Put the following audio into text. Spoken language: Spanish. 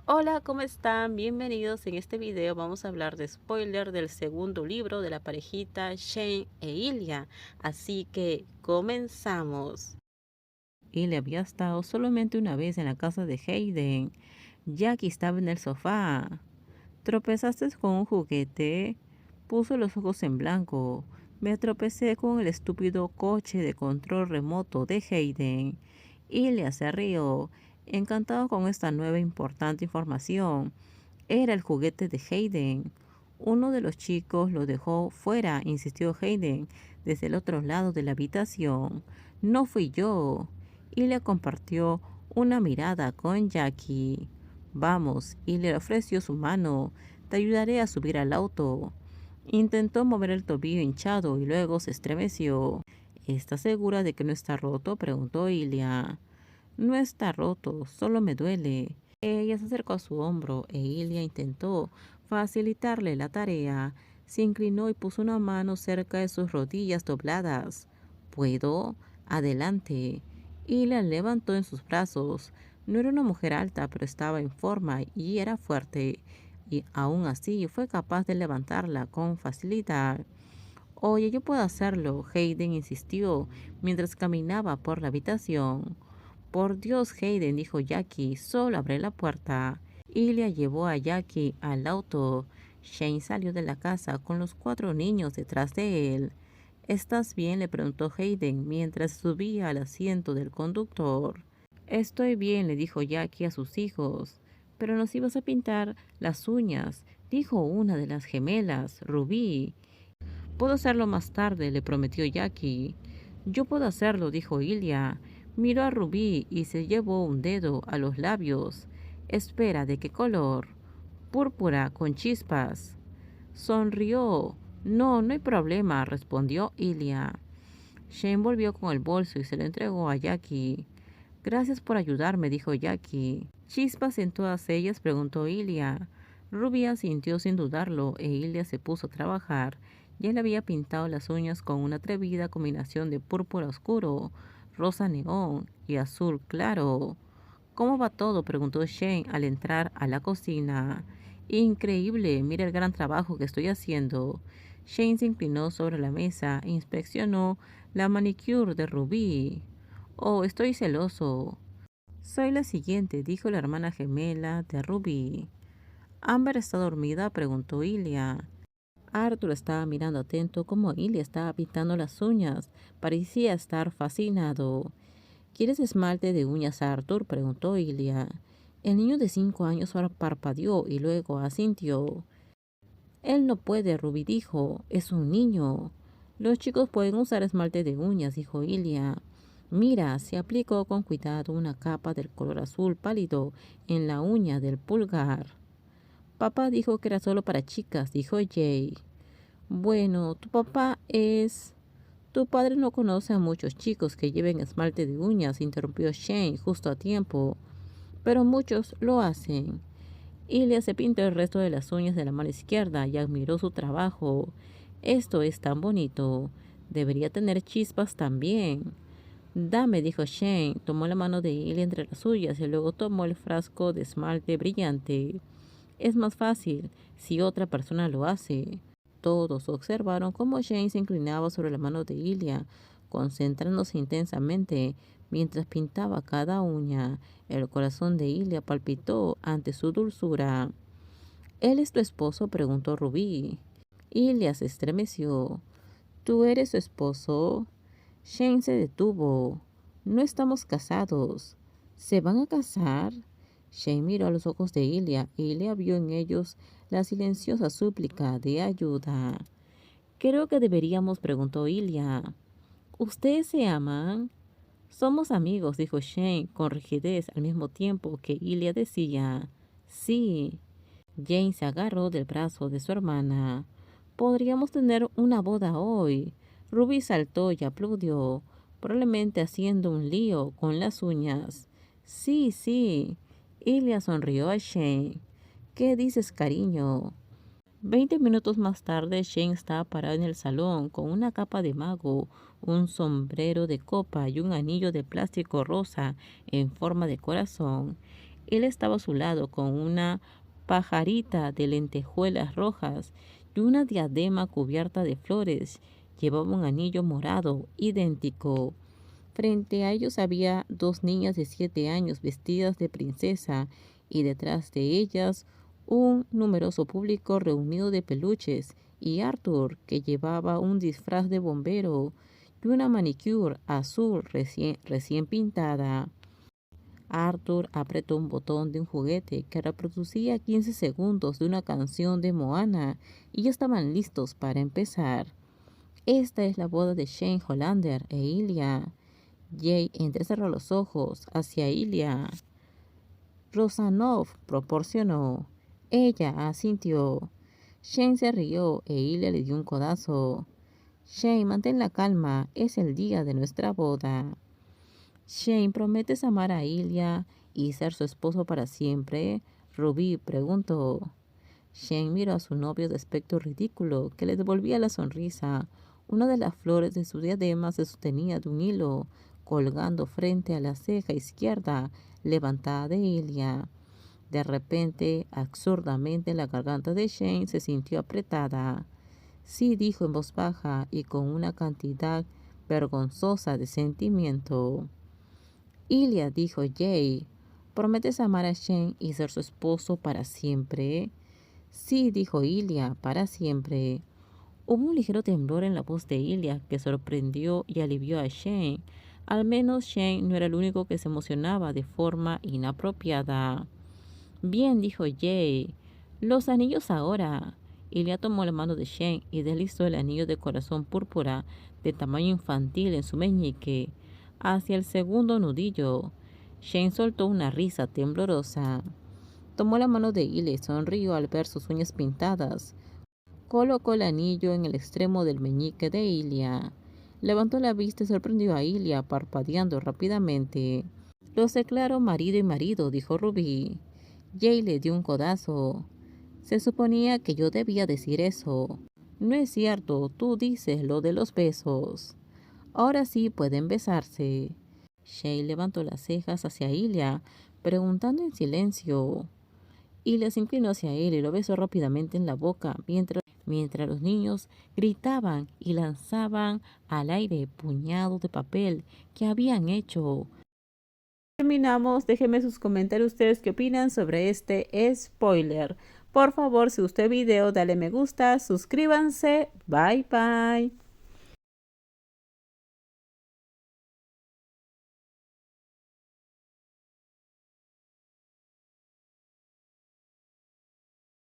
Hola, ¿cómo están? Bienvenidos. En este video vamos a hablar de spoiler del segundo libro de la parejita Shane e Ilya. Así que comenzamos. Él había estado solamente una vez en la casa de Hayden. Jackie estaba en el sofá. ¿Tropezaste con un juguete? Puso los ojos en blanco. Me tropecé con el estúpido coche de control remoto de Hayden. Ilya se rió, encantado con esta nueva importante información. Era el juguete de Hayden. Uno de los chicos lo dejó fuera, insistió Hayden, desde el otro lado de la habitación. No fui yo. Y le compartió una mirada con Jackie. Vamos, y le ofreció su mano. Te ayudaré a subir al auto. Intentó mover el tobillo hinchado y luego se estremeció. ¿Estás segura de que no está roto?, preguntó Ilya. No está roto, solo me duele. Ella se acercó a su hombro e Ilya intentó facilitarle la tarea. Se inclinó y puso una mano cerca de sus rodillas dobladas. ¿Puedo? Adelante. Ilya levantó en sus brazos. No era una mujer alta, pero estaba en forma y era fuerte. Y aún así fue capaz de levantarla con facilidad. Oye, yo puedo hacerlo, Hayden insistió mientras caminaba por la habitación. Por Dios, Hayden, dijo Jackie, solo abre la puerta. Ilya llevó a Jackie al auto. Shane salió de la casa con los 4 niños detrás de él. ¿Estás bien?, le preguntó Hayden mientras subía al asiento del conductor. Estoy bien, le dijo Jackie a sus hijos. Pero nos ibas a pintar las uñas, dijo una de las gemelas, Rubí. Puedo hacerlo más tarde, le prometió Jackie. Yo puedo hacerlo, dijo Ilya. Miró a Rubí y se llevó un dedo a los labios. Espera, ¿de qué color? Púrpura, con chispas. Sonrió. No, no hay problema, respondió Ilya. Shane volvió con el bolso y se lo entregó a Jackie. Gracias por ayudarme, dijo Jackie. ¿Chispas en todas ellas?, preguntó Ilya. Rubí asintió sin dudarlo e Ilya se puso a trabajar. Ya le había pintado las uñas con una atrevida combinación de púrpura oscuro, rosa neón y azul claro. ¿Cómo va todo?, preguntó Shane al entrar a la cocina. Increíble, mira el gran trabajo que estoy haciendo. Shane se inclinó sobre la mesa e inspeccionó la manicure de Rubí. Oh, estoy celoso. Soy la siguiente, dijo la hermana gemela de Ruby. ¿Amber está dormida?, preguntó Ilya. Arthur estaba mirando atento como Ilya estaba pintando las uñas. Parecía estar fascinado. ¿Quieres esmalte de uñas, Arthur?, preguntó Ilya. El niño de 5 años parpadeó y luego asintió. Él no puede, Ruby dijo. Es un niño. Los chicos pueden usar esmalte de uñas, dijo Ilya. Mira, se aplicó con cuidado una capa del color azul pálido en la uña del pulgar. Papá dijo que era solo para chicas, dijo Jay. Bueno, tu papá es... Tu padre no conoce a muchos chicos que lleven esmalte de uñas, interrumpió Shane justo a tiempo. Pero muchos lo hacen. Ilya se pintó el resto de las uñas de la mano izquierda y admiró su trabajo. Esto es tan bonito. Debería tener chispas también. Dame, dijo Shane. Tomó la mano de Ilya entre las suyas y luego tomó el frasco de esmalte brillante. Es más fácil si otra persona lo hace. Todos observaron cómo Shane se inclinaba sobre la mano de Ilya, concentrándose intensamente mientras pintaba cada uña. El corazón de Ilya palpitó ante su dulzura. ¿Él es tu esposo?, preguntó Rubí. Ilya se estremeció. ¿Tú eres su esposo? Shane se detuvo. No estamos casados. ¿Se van a casar? Shane miró a los ojos de Ilya y Ilya vio en ellos la silenciosa súplica de ayuda. Creo que deberíamos, preguntó Ilya. ¿Ustedes se aman? Somos amigos, dijo Shane con rigidez al mismo tiempo que Ilya decía. Sí. Jane se agarró del brazo de su hermana. Podríamos tener una boda hoy. Ruby saltó y aplaudió, probablemente haciendo un lío con las uñas. Sí, sí. Ilya sonrió a Shane. ¿Qué dices, cariño? 20 minutos más tarde, Shane estaba parado en el salón con una capa de mago, un sombrero de copa y un anillo de plástico rosa en forma de corazón. Él estaba a su lado con una pajarita de lentejuelas rojas y una diadema cubierta de flores. Llevaba un anillo morado idéntico. Frente a ellos había dos niñas de 7 años vestidas de princesa y detrás de ellas un numeroso público reunido de peluches y Arthur, que llevaba un disfraz de bombero y una manicure azul recién pintada. Arthur apretó un botón de un juguete que reproducía 15 segundos de una canción de Moana y ya estaban listos para empezar. Esta es la boda de Shane Hollander e Ilya. Jay entrecerró los ojos hacia Ilya. Rosanov proporcionó. Ella asintió. Shane se rió e Ilya le dio un codazo. Shane, mantén la calma, es el día de nuestra boda. Shane, ¿prometes amar a Ilya y ser su esposo para siempre? Ruby preguntó. Shane miró a su novio de aspecto ridículo, que le devolvía la sonrisa. Una de las flores de su diadema se sostenía de un hilo, colgando frente a la ceja izquierda levantada de Ilya. De repente, absurdamente, la garganta de Shane se sintió apretada. Sí, dijo en voz baja y con una cantidad vergonzosa de sentimiento. Ilya, dijo Jay, ¿prometes amar a Shane y ser su esposo para siempre? Sí, dijo Ilya, para siempre. Hubo un ligero temblor en la voz de Ilya que sorprendió y alivió a Shane. Al menos Shane no era el único que se emocionaba de forma inapropiada. Bien, dijo Jay. Los anillos ahora. Ilya tomó la mano de Shane y deslizó el anillo de corazón púrpura de tamaño infantil en su meñique hacia el segundo nudillo. Shane soltó una risa temblorosa. Tomó la mano de Ilya y sonrió al ver sus uñas pintadas. Colocó el anillo en el extremo del meñique de Ilya. Levantó la vista y sorprendió a Ilya parpadeando rápidamente. Los declaro marido y marido, dijo Ruby. Jay le dio un codazo. Se suponía que yo debía decir eso. No es cierto, tú dices lo de los besos. Ahora sí pueden besarse. Shay levantó las cejas hacia Ilya, preguntando en silencio. Ilya se inclinó hacia él y lo besó rápidamente en la boca, mientras los niños gritaban y lanzaban al aire puñados de papel que habían hecho. Terminamos, déjenme sus comentarios ustedes qué opinan sobre este spoiler. Por favor, si gustó el video, dale me gusta, suscríbanse, bye bye.